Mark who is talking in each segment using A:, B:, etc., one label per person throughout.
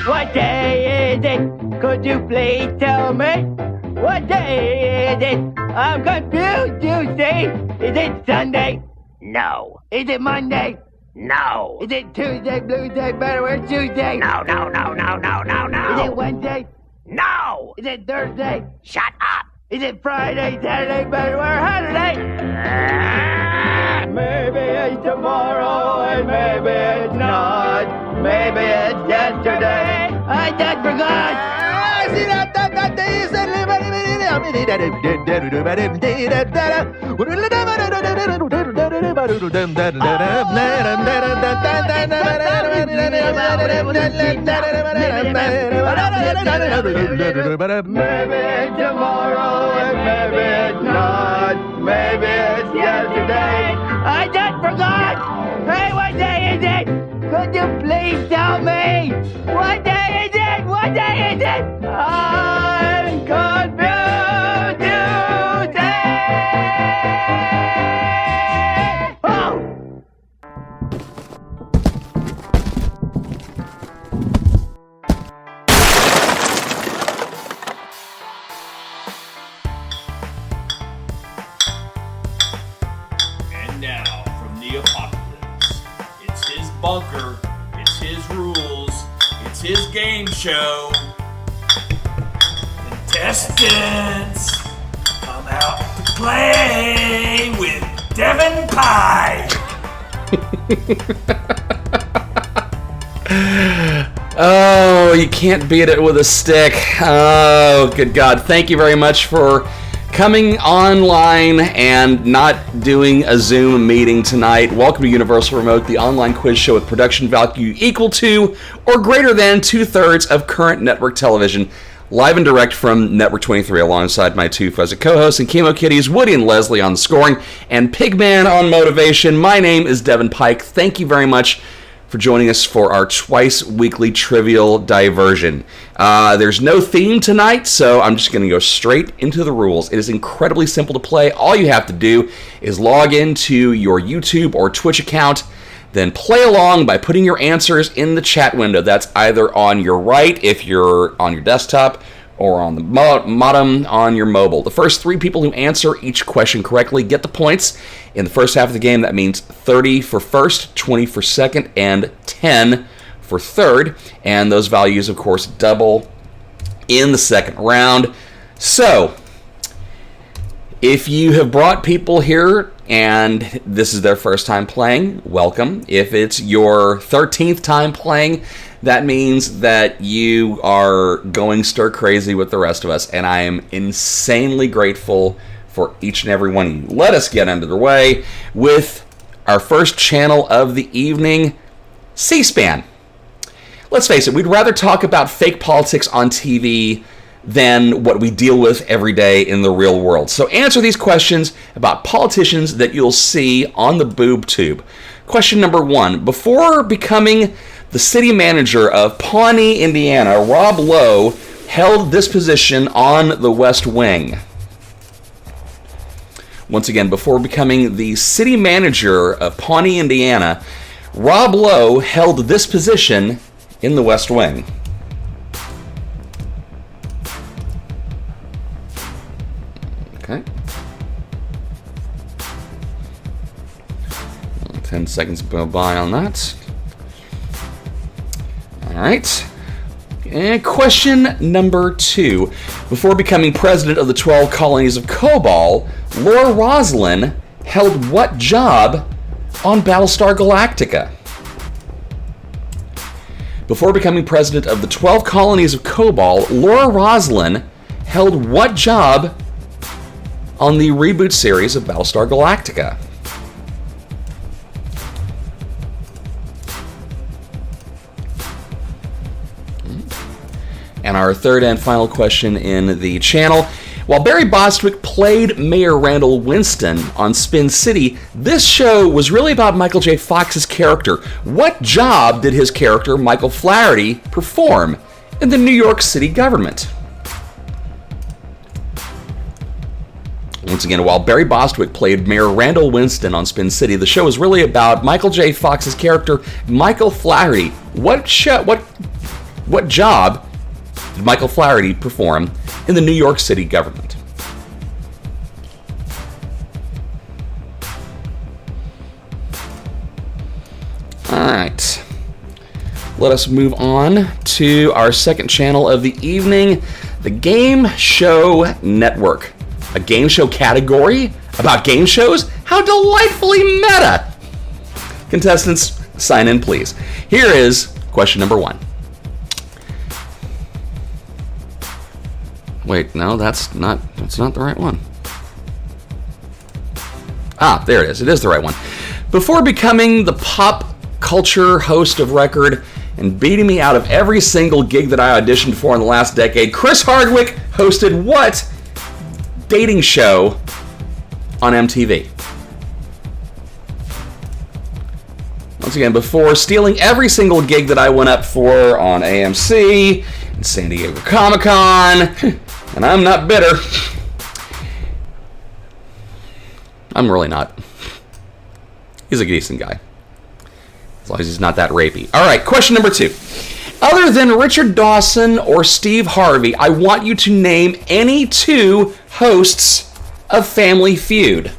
A: What day is it? Could you please tell me? What day is it? I'm confused, you see. Is it Sunday? No. Is it Monday? No. Is it Tuesday, Bluesday, Betterware, Tuesday? No. Is it Wednesday? No. Is it Thursday? Shut up. Is it Friday, Saturday, Betterware, Saturday? Maybe it's tomorrow and maybe it's not. Maybe it's yesterday. I just forgot. Maybe it's tomorrow and maybe it's not. Maybe it's yesterday. I just forgot. Hey, what day is it? Could you please tell me? What day is it? What day is it? I'm confused, you say. Oh!
B: And now, from the apocalypse, it's his bunker, it's his rules, it's his game show. Contestants, come out to play with Devin Pike.
C: Oh, you can't beat it with a stick. Oh, good God. Thank you very much for coming online and not doing a Zoom meeting tonight. Welcome to Universal Remote, the online quiz show with production value equal to or greater than 2/3 of current network television. Live and direct from Network 23 alongside my two fuzzy co-hosts and Chemo Kitties, Woody and Leslie on the scoring, and Pigman on motivation. My name is Devin Pike. Thank you very much for joining us for our twice-weekly trivial diversion. There's no theme tonight, so I'm just going to go straight into the rules. It is incredibly simple to play. All you have to do is log into your YouTube or Twitch account, then play along by putting your answers in the chat window. That's either on your right if you're on your desktop or on the bottom on your mobile. The first three people who answer each question correctly get the points. In the first half of the game, that means 30 for first, 20 for second, and 10 for third. And those values, of course, double in the second round. So, if you have brought people here and this is their first time playing, welcome. If it's your 13th time playing, that means that you are going stir crazy with the rest of us, and I am insanely grateful for each and every one of you. Let us get underway with our first channel of the evening, C-SPAN. Let's face it, we'd rather talk about fake politics on TV than what we deal with every day in the real world. So answer these questions about politicians that you'll see on the boob tube. Question number 1. Before becoming the city manager of Pawnee, Indiana, Rob Lowe held this position on the West Wing. Once again, before becoming the city manager of Pawnee, Indiana, Rob Lowe held this position in the West Wing. Okay. 10 seconds go by on that. All right. And question number 2. Before becoming president of the 12 colonies of Cobol, Laura Roslin held what job on Battlestar Galactica? Before becoming president of the 12 colonies of Cobol, Laura Roslin held what job on the reboot series of Battlestar Galactica? And our third and final question in the channel. While Barry Bostwick played Mayor Randall Winston on Spin City, this show was really about Michael J. Fox's character. What job did his character, Michael Flaherty, perform in the New York City government? Once again, while Barry Bostwick played Mayor Randall Winston on Spin City, the show is really about Michael J. Fox's character, Michael Flaherty. What job did Michael Flaherty perform in the New York City government? All right. Let us move on to our second channel of the evening, the Game Show Network. A game show category about game shows? How delightfully meta! Contestants, sign in, please. Here is question number 1. Wait, no, that's not the right one. Ah, there it is. It is the right one. Before becoming the pop culture host of record and beating me out of every single gig that I auditioned for in the last decade, Chris Hardwick hosted what dating show on MTV? Once again, before stealing every single gig that I went up for on AMC and San Diego Comic-Con, and I'm not bitter. I'm really not. He's a decent guy. As long as he's not that rapey. All right, question number 2. Other than Richard Dawson or Steve Harvey, I want you to name any 2 hosts of Family Feud.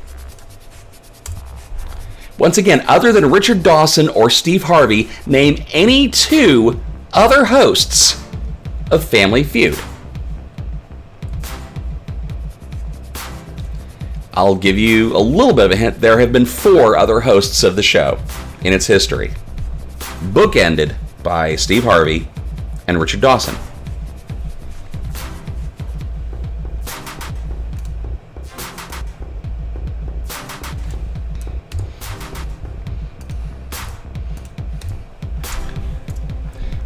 C: Once again, other than Richard Dawson or Steve Harvey, name any 2 other hosts of Family Feud. I'll give you a little bit of a hint. There have been 4 other hosts of the show in its history, bookended by Steve Harvey and Richard Dawson.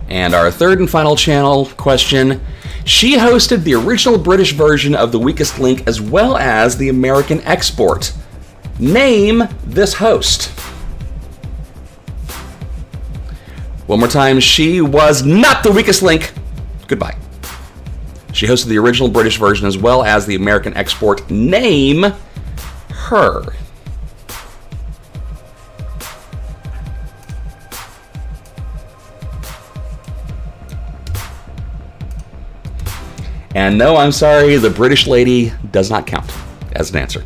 C: And our third and final channel question. She hosted the original British version of The Weakest Link as well as the American export. Name this host. One more time. She was not The Weakest Link. Goodbye. She hosted the original British version as well as the American export. Name her. And no, I'm sorry, the British lady does not count as an answer.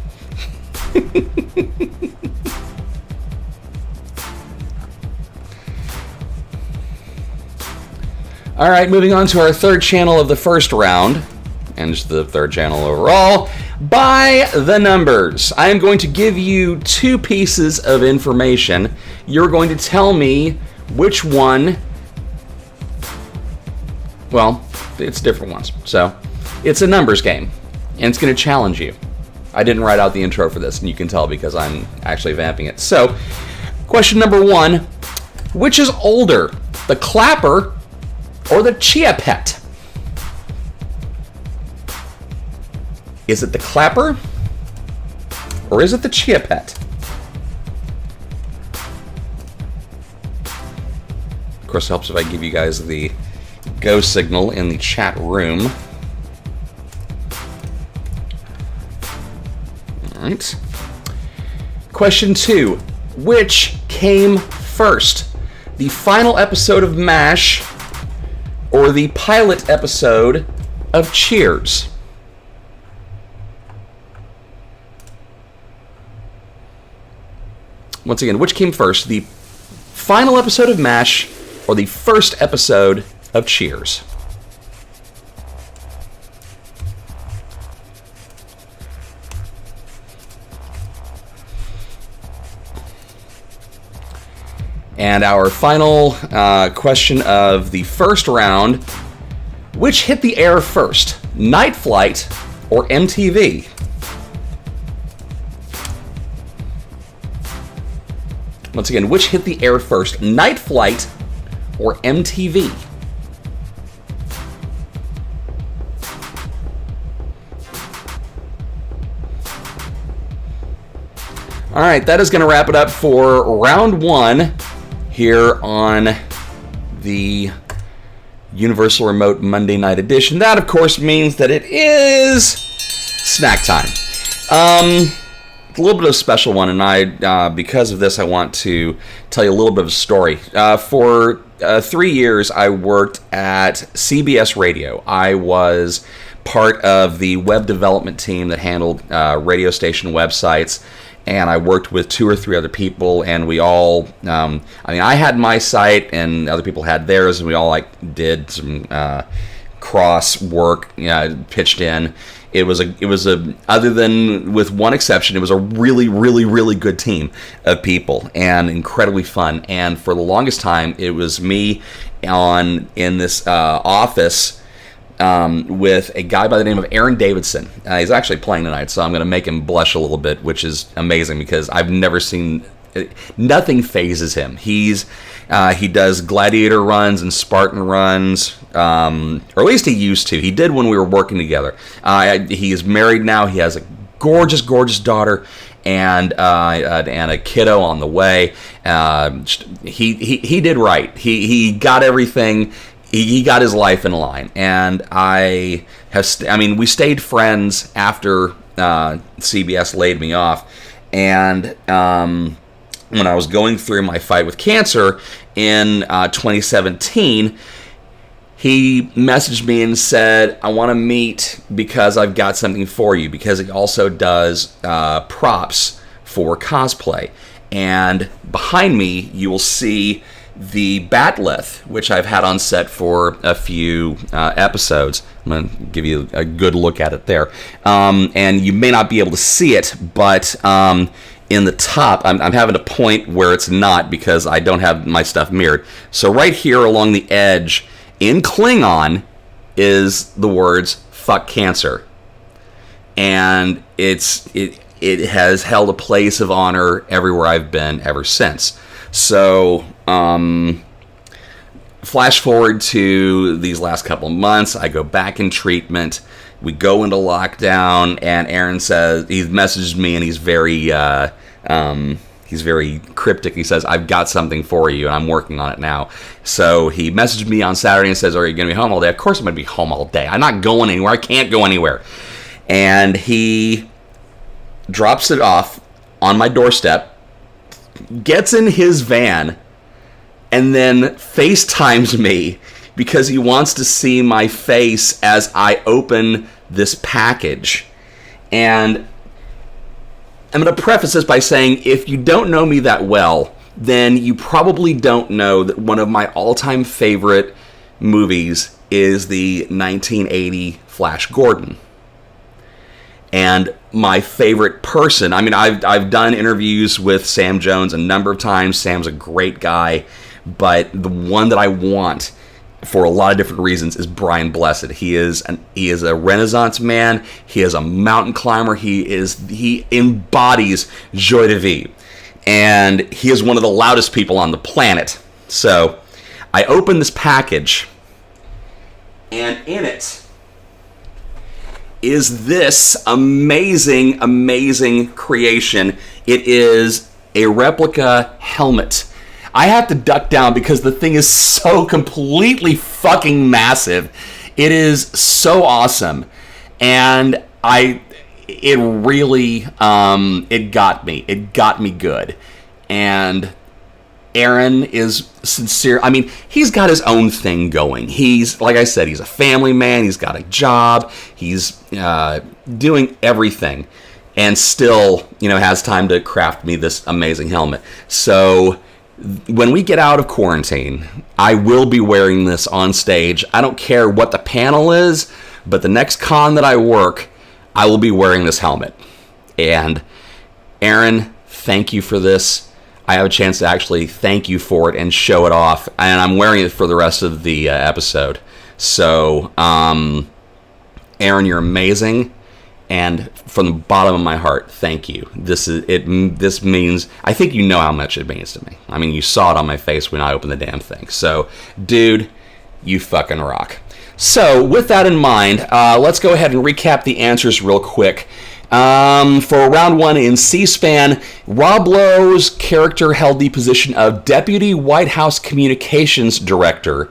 C: All right, moving on to our third channel of the first round, and just the third channel overall. By the numbers. I am going to give you 2 pieces of information. You're going to tell me which one. Well, it's different ones. So, it's a numbers game, and it's going to challenge you. I didn't write out the intro for this, and you can tell because I'm actually vamping it. So, question number 1. Which is older, the clapper or the chia pet? Is it the clapper or is it the chia pet? Of course, it helps if I give you guys the go signal in the chat room. All right. Question 2. Which came first? The final episode of MASH or the pilot episode of Cheers? Once again, which came first? The final episode of MASH or the first episode of Cheers? And our final question of the first round. Which hit the air first? Night Flight or MTV? Once again, which hit the air first? Night Flight or MTV? All right, that is going to wrap it up for round 1 here on the Universal Remote Monday Night Edition. That, of course, means that it is snack time. A little bit of a special one, and because of this, I want to tell you a little bit of a story. For 3 years, I worked at CBS Radio. I was part of the web development team that handled radio station websites, and I worked with 2 or 3 other people, and we all, I had my site, and other people had theirs, and we all did some cross work, pitched in. It was a other than with one exception, it was a really, really, really good team of people and incredibly fun. And for the longest time, it was me in this office with a guy by the name of Aaron Davidson. He's actually playing tonight, so I'm going to make him blush a little bit, which is amazing because I've never seen. Nothing phases him. He does gladiator runs and Spartan runs, or at least he used to. He did when we were working together. He is married now. He has a gorgeous, gorgeous daughter and a kiddo on the way. He did right. He got everything. He got his life in line, and we stayed friends after CBS laid me off, and when I was going through my fight with cancer in 2017, he messaged me and said, I want to meet because I've got something for you, because he also does props for cosplay. And behind me, you will see the Batleth, which I've had on set for a few episodes. I'm going to give you a good look at it there. And you may not be able to see it, but in the top, I'm having to point where it's not because I don't have my stuff mirrored. So right here along the edge, in Klingon, is the words "fuck cancer," and it has held a place of honor everywhere I've been ever since. So, flash forward to these last couple of months, I go back in treatment. We go into lockdown, and Aaron says, he messaged me, and he's very cryptic. He says, I've got something for you, and I'm working on it now. So he messaged me on Saturday and says, are you going to be home all day? Of course I'm going to be home all day. I'm not going anywhere. I can't go anywhere. And he drops it off on my doorstep, gets in his van, and then FaceTimes me because he wants to see my face as I open this package. And I'm going to preface this by saying, if you don't know me that well, then you probably don't know that one of my all-time favorite movies is the 1980 Flash Gordon. And my favorite person, I've done interviews with Sam Jones a number of times. Sam's a great guy, but the one that I want for a lot of different reasons is Brian Blessed. He is a Renaissance man. He is a mountain climber. He embodies joie de vivre, and he is one of the loudest people on the planet. So I open this package, and in it is this amazing, amazing creation. It is a replica helmet. I have to duck down because the thing is so completely fucking massive. It is so awesome. And it really, it got me. It got me good. And Aaron is sincere. He's got his own thing going. He's, like I said, he's a family man. He's got a job. He's doing everything. And still, has time to craft me this amazing helmet. So when we get out of quarantine, I will be wearing this on stage. I don't care what the panel is, but the next con that I work, I will be wearing this helmet. And Aaron, thank you for this. I have a chance to actually thank you for it and show it off. And I'm wearing it for the rest of the episode. So, Aaron, you're amazing. And from the bottom of my heart, thank you. This means, I think you know how much it means to me. You saw it on my face when I opened the damn thing. So, dude, you fucking rock. So, with that in mind, let's go ahead and recap the answers real quick. For round one in C-SPAN, Rob Lowe's character held the position of Deputy White House Communications Director.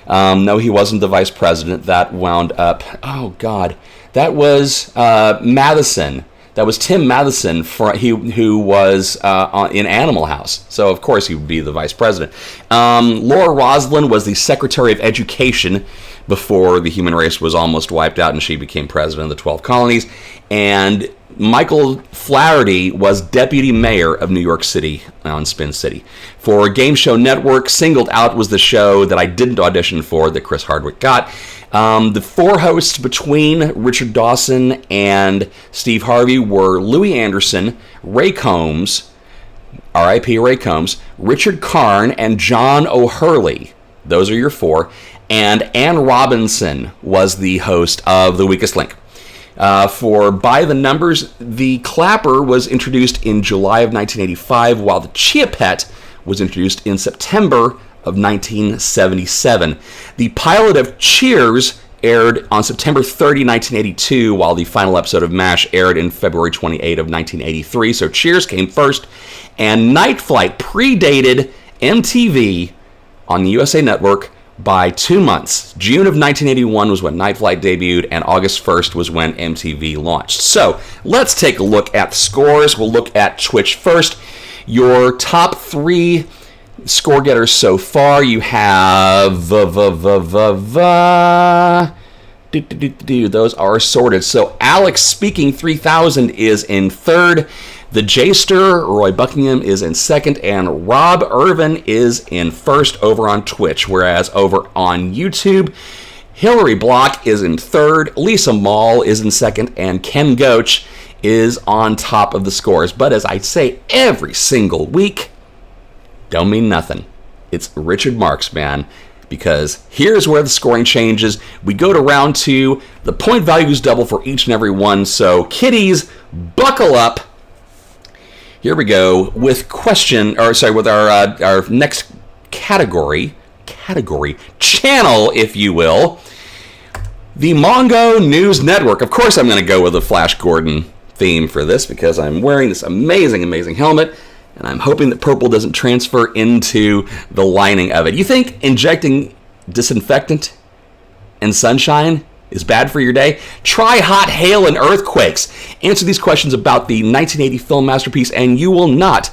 C: No, he wasn't the Vice President. That wound up, oh God, that was Madison. That was Tim Matheson, who was in Animal House. So, of course, he would be the vice president. Laura Roslin was the Secretary of Education before the human race was almost wiped out and she became president of the 12 colonies. And Michael Flaherty was deputy mayor of New York City on Spin City. For Game Show Network, Singled Out was the show that I didn't audition for that Chris Hardwick got. The four hosts between Richard Dawson and Steve Harvey were Louis Anderson, Ray Combs, R.I.P. Ray Combs, Richard Karn, and John O'Hurley. Those are your four. And Ann Robinson was the host of The Weakest Link. For By the Numbers, the clapper was introduced in July of 1985, while the Chia Pet was introduced in September of 1977. The pilot of Cheers aired on September 30, 1982, while the final episode of MASH aired in February 28 of 1983. So Cheers came first, and Night Flight predated MTV on the USA Network by 2 months. June of 1981 was when Night Flight debuted, and August 1st was when MTV launched. So let's take a look at the scores. We'll look at Twitch first. Your top three score getters so far, you have those are sorted. So Alex Speaking 3000 is in third. The Jster, Roy Buckingham, is in second, and Rob Irvin is in first over on Twitch, whereas over on YouTube, Hillary Block is in third, Lisa Mall is in second, and Ken Goach is on top of the scores. But as I say every single week, don't mean nothing. It's Richard Marks, man, because here's where the scoring changes. We go to round two. The point values double for each and every one, so kiddies, buckle up. Here we go with our next category, channel, if you will, the Mongo News Network. Of course, I'm going to go with the Flash Gordon theme for this because I'm wearing this amazing, amazing helmet, and I'm hoping that purple doesn't transfer into the lining of it. You think injecting disinfectant and sunshine is bad for your day? Try hot hail and earthquakes. Answer these questions about the 1980 film masterpiece, and you will not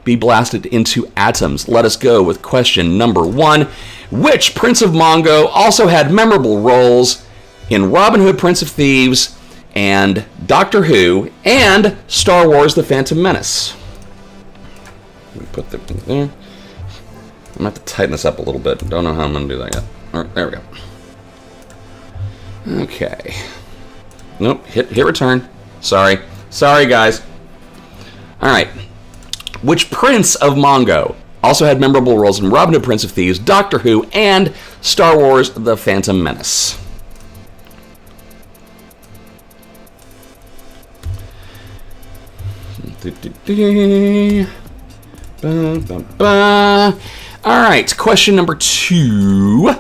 C: be blasted into atoms. Let us go with question number one. Which Prince of Mongo also had memorable roles in Robin Hood, Prince of Thieves, and Doctor Who, and Star Wars The Phantom Menace? Let me put that there. I'm going to have to tighten this up a little bit. Don't know how I'm going to do that yet. All right, there we go. Okay. Nope, hit return. Sorry, guys. All right. Which Prince of Mongo also had memorable roles in Robin Hood, Prince of Thieves, Doctor Who, and Star Wars The Phantom Menace? All right, question number two.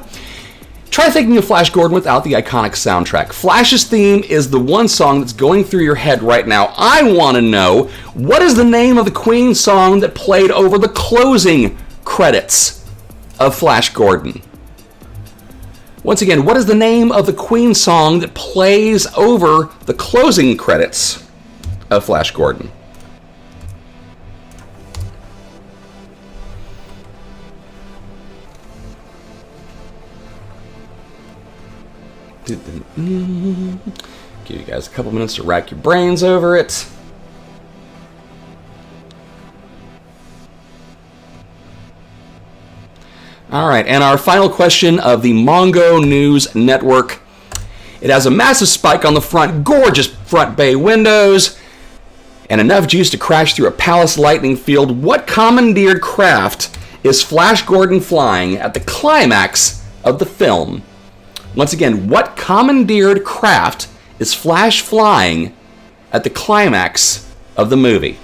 C: Try thinking of Flash Gordon without the iconic soundtrack. Flash's theme is the one song that's going through your head right now. I want to know, what is the name of the Queen song that played over the closing credits of Flash Gordon? Once again, what is the name of the Queen song that plays over the closing credits of Flash Gordon? Give you guys a couple minutes to rack your brains over it. All right, and our final question of the Mongo News Network. It has a massive spike on the front, gorgeous front bay windows, and enough juice to crash through a palace lightning field. What commandeered craft is Flash Gordon flying at the climax of the film? Once again, what commandeered craft is Flash flying at the climax of the movie?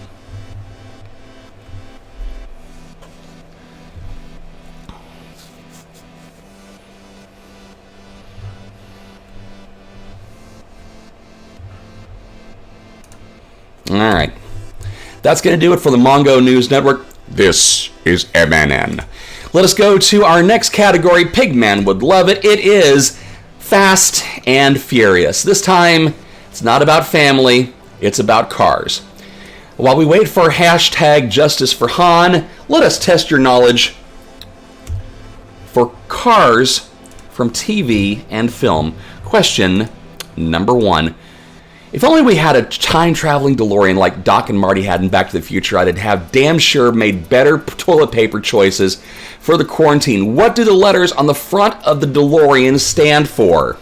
C: All right. That's going to do it for the Mongo News Network. This is MNN. Let us go to our next category. Pigman would love it. It is Fast and Furious. This time, it's not about family. It's about cars. While we wait for hashtag Justice for Han, let us test your knowledge for cars from TV and film. Question number 1. If only we had a time-traveling DeLorean like Doc and Marty had in Back to the Future, I'd have damn sure made better toilet paper choices for the quarantine. What do the letters on the front of the DeLorean stand for?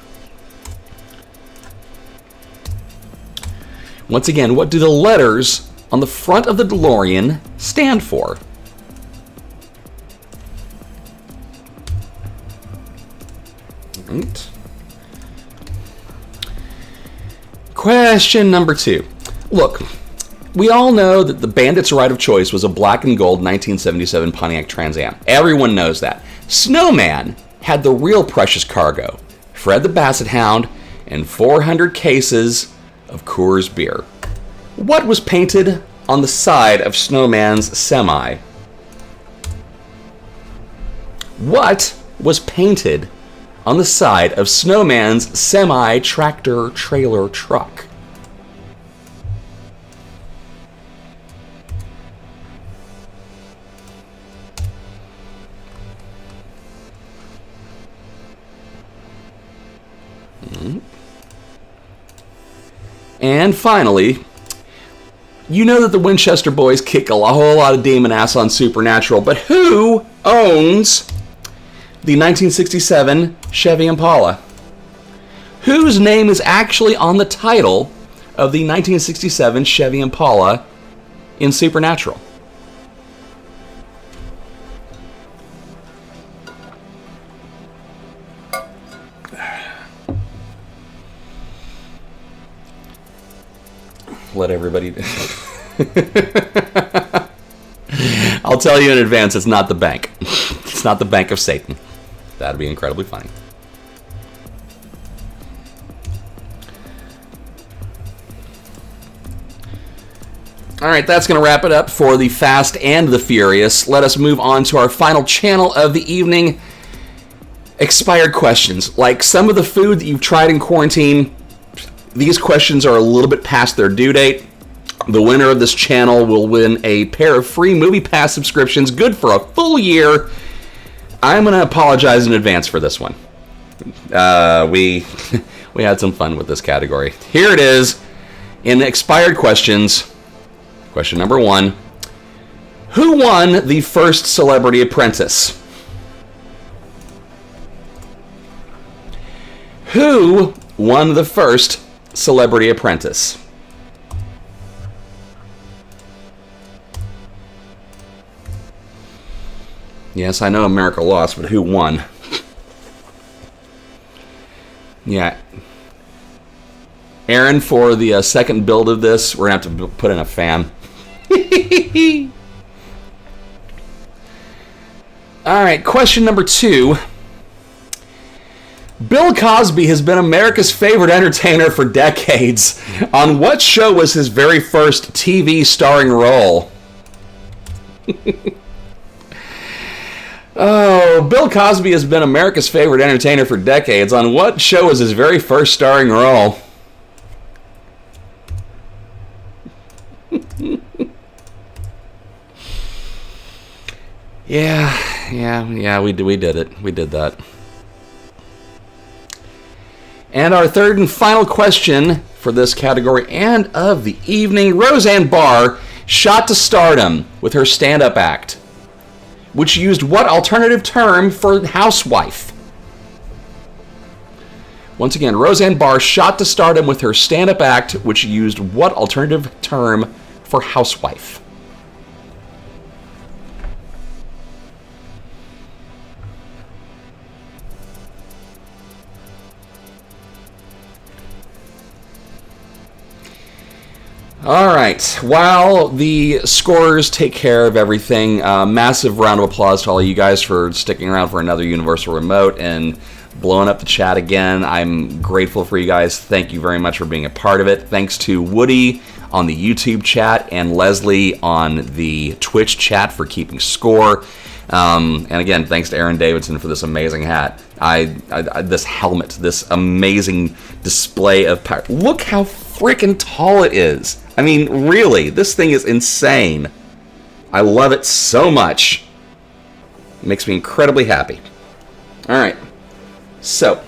C: Once again, what do the letters on the front of the DeLorean stand for? Right. Question number 2. Look, we all know that the Bandit's right of choice was a black and gold 1977 Pontiac Trans Am. Everyone knows that. Snowman had the real precious cargo, Fred the Basset Hound, and 400 cases of Coors beer. What was painted on the side of Snowman's semi? What was painted on the side of Snowman's semi-tractor trailer truck? And finally, you know that the Winchester boys kick a whole lot of demon ass on Supernatural, but who owns the 1967 Chevy Impala? Whose name is actually on the title of the 1967 Chevy Impala in Supernatural? Let everybody... I'll tell you in advance, it's not the bank. It's not the Bank of Satan. That'd be incredibly funny. All right, that's going to wrap it up for the Fast and the Furious. Let us move on to our final channel of the evening. Expired questions. Like some of the food that you've tried in quarantine, these questions are a little bit past their due date. The winner of this channel will win a pair of free Movie Pass subscriptions, good for a full year. I'm going to apologize in advance for this one. We had some fun with this category. Here it is in expired questions. Question number 1. Who won the first Celebrity Apprentice? Who won the first Celebrity Apprentice? Yes, I know America lost, but who won? Yeah. Aaron, for the second build of this, we're going to have to put in a fan. All right, question number 2. Bill Cosby has been America's favorite entertainer for decades. On what show was his very first TV starring role? Oh, Bill Cosby has been America's favorite entertainer for decades. On what show was his very first starring role? Yeah, we did it. We did that. And our third and final question for this category and of the evening. Roseanne Barr shot to stardom with her stand-up act, which used what alternative term for housewife? Once again, Roseanne Barr shot to stardom with her stand-up act, which used what alternative term for housewife? All right, while the scorers take care of everything, massive round of applause to all of you guys for sticking around for another Universal Remote and blowing up the chat again. I'm grateful for you guys. Thank you very much for being a part of it. Thanks to Woody on the YouTube chat and Leslie on the Twitch chat for keeping score. And again, thanks to Aaron Davidson for this amazing hat. This helmet, this amazing display of power. Look how freaking tall it is. I mean, really, this thing is insane. I love it so much. It makes me incredibly happy. All right. So,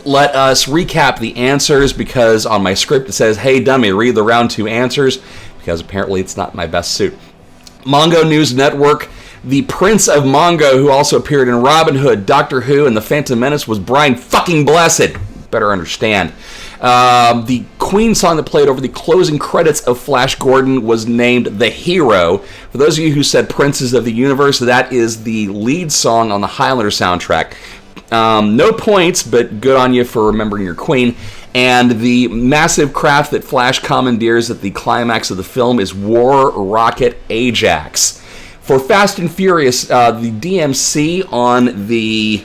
C: let us recap the answers, because on my script it says, hey, dummy, read the round 2 answers, because apparently it's not my best suit. Mongo News Network, the Prince of Mongo, who also appeared in Robin Hood, Doctor Who, and The Phantom Menace, was Brian fucking Blessed. Better understand. The Queen song that played over the closing credits of Flash Gordon was named The Hero. For those of you who said Princes of the Universe, that is the lead song on the Highlander soundtrack. No points, but good on you for remembering your queen. And the massive craft that Flash commandeers at the climax of the film is War Rocket Ajax. For Fast and Furious, the DMC on the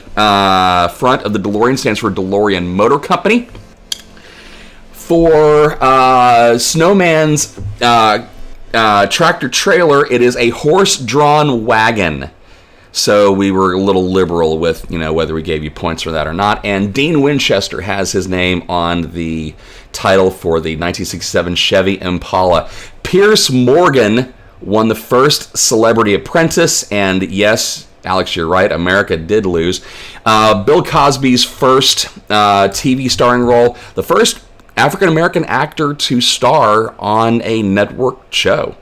C: front of the DeLorean stands for DeLorean Motor Company. For Snowman's tractor trailer, it is a horse-drawn wagon. So we were a little liberal with, whether we gave you points for that or not. And Dean Winchester has his name on the title for the 1967 Chevy Impala. Pierce Morgan won the first Celebrity Apprentice, and yes, Alex, you're right, America did lose. Bill Cosby's first TV starring role, the first African-American actor to star on a network show.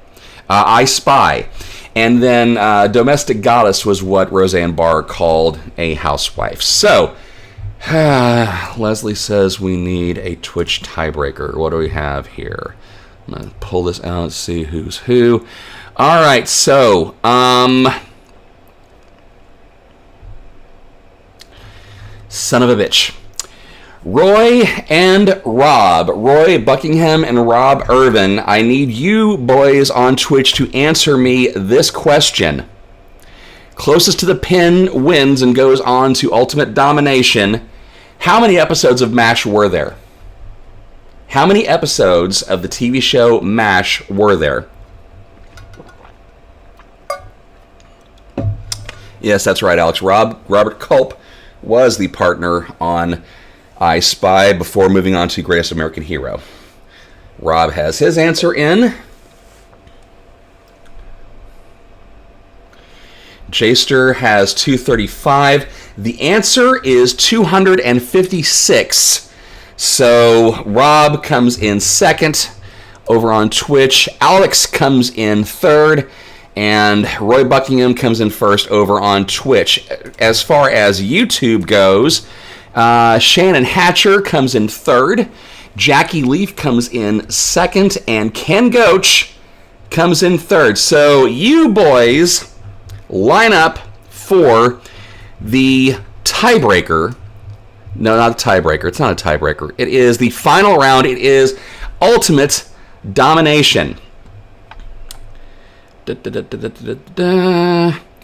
C: I Spy. And then Domestic Goddess was what Roseanne Barr called a housewife. So, Leslie says we need a Twitch tiebreaker. What do we have here? I'm going to pull this out, see who's who. All right, so, son of a bitch. Roy and Rob. Roy Buckingham and Rob Irvin. I need you boys on Twitch to answer me this question. Closest to the pin wins and goes on to ultimate domination. How many episodes of MASH were there? How many episodes of the TV show MASH were there? Yes, that's right, Alex. Robert Culp was the partner on I Spy before moving on to Greatest American Hero. Rob has his answer in. Jaster has 235. The answer is 256. So Rob comes in second over on Twitch. Alex comes in third. And Roy Buckingham comes in first over on Twitch. As far as YouTube goes, Shannon Hatcher comes in third. Jackie Leaf comes in second. And Ken Goach comes in third. So you boys line up for the tiebreaker. No, not a tiebreaker. It's not a tiebreaker. It is the final round. It is ultimate domination. All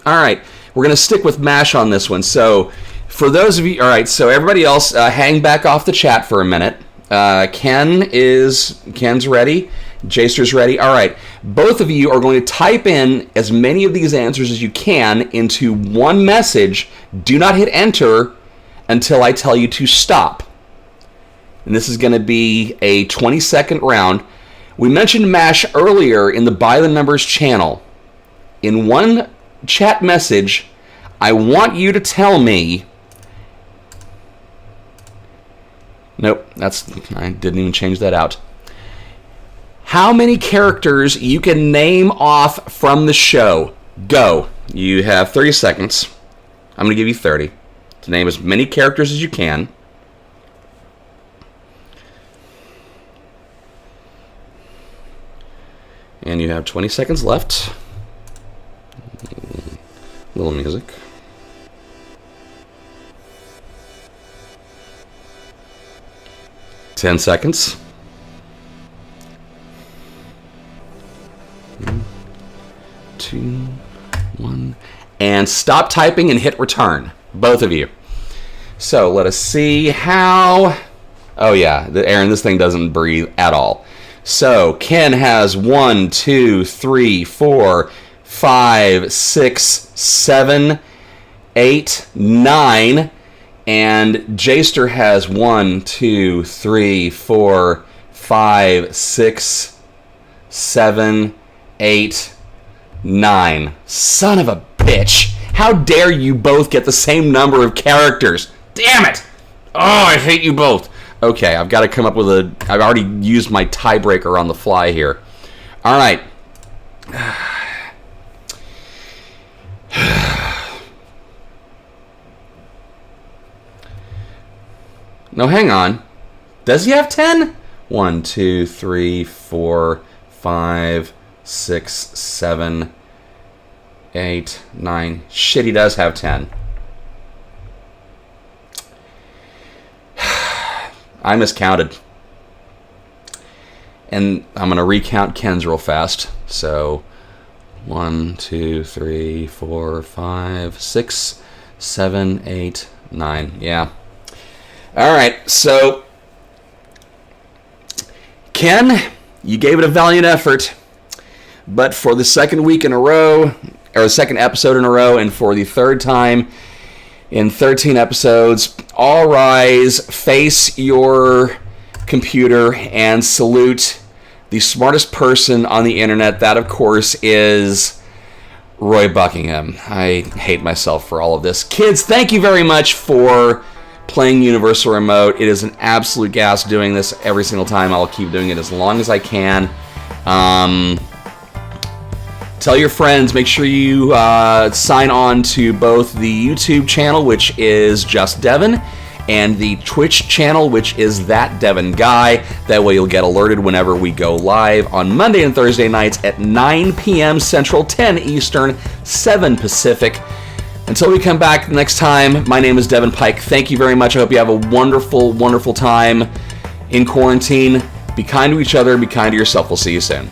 C: right, we're going to stick with MASH on this one. So for those of you, all right, so everybody else, hang back off the chat for a minute. Ken's ready. Jaster's ready. All right, both of you are going to type in as many of these answers as you can into one message. Do not hit enter until I tell you to stop. And this is going to be a 20-second round. We mentioned MASH earlier in the By the Numbers channel. In one chat message, I want you to tell me... Nope, I didn't even change that out. How many characters you can name off from the show? Go. You have 30 seconds. I'm going to give you 30 to name as many characters as you can. And you have 20 seconds left. Little music. Ten seconds. 2, 1. And stop typing and hit return. Both of you. So let us see how... Oh yeah, Aaron, this thing doesn't breathe at all. So Ken has 1, 2, 3, 4, 5, 6, 7, 8, 9. And Jaster has 1, 2, 3, 4, 5, 6, 7, 8, 9. Son of a bitch. How dare you both get the same number of characters? Damn it! Oh, I hate you both. Okay, I've got to come up with I've already used my tiebreaker on the fly here. All right. No, hang on. Does he have 10? 1, 2, 3, 4, 5, 6, 7, 8, 9. Shit, he does have 10. I miscounted. And I'm going to recount Ken's real fast. So, 1, 2, 3, 4, 5, 6, 7, 8, 9. Yeah. Alright, so Ken, you gave it a valiant effort, but for the second week in a row, or the second episode in a row, and for the third time in 13 episodes, all rise, face your computer, and salute the smartest person on the internet. That, of course, is Roy Buckingham. I hate myself for all of this. Kids, thank you very much for playing Universal Remote. It is an absolute gas doing this every single time. I'll keep doing it as long as I can. Tell your friends. Make sure you sign on to both the YouTube channel, which is Just Devin, and the Twitch channel, which is That Devin Guy. That way you'll get alerted whenever we go live on Monday and Thursday nights at 9 p.m. Central, 10 Eastern, 7 Pacific. Until we come back next time, my name is Devin Pike. Thank you very much. I hope you have a wonderful, wonderful time in quarantine. Be kind to each other. Be kind to yourself. We'll see you soon.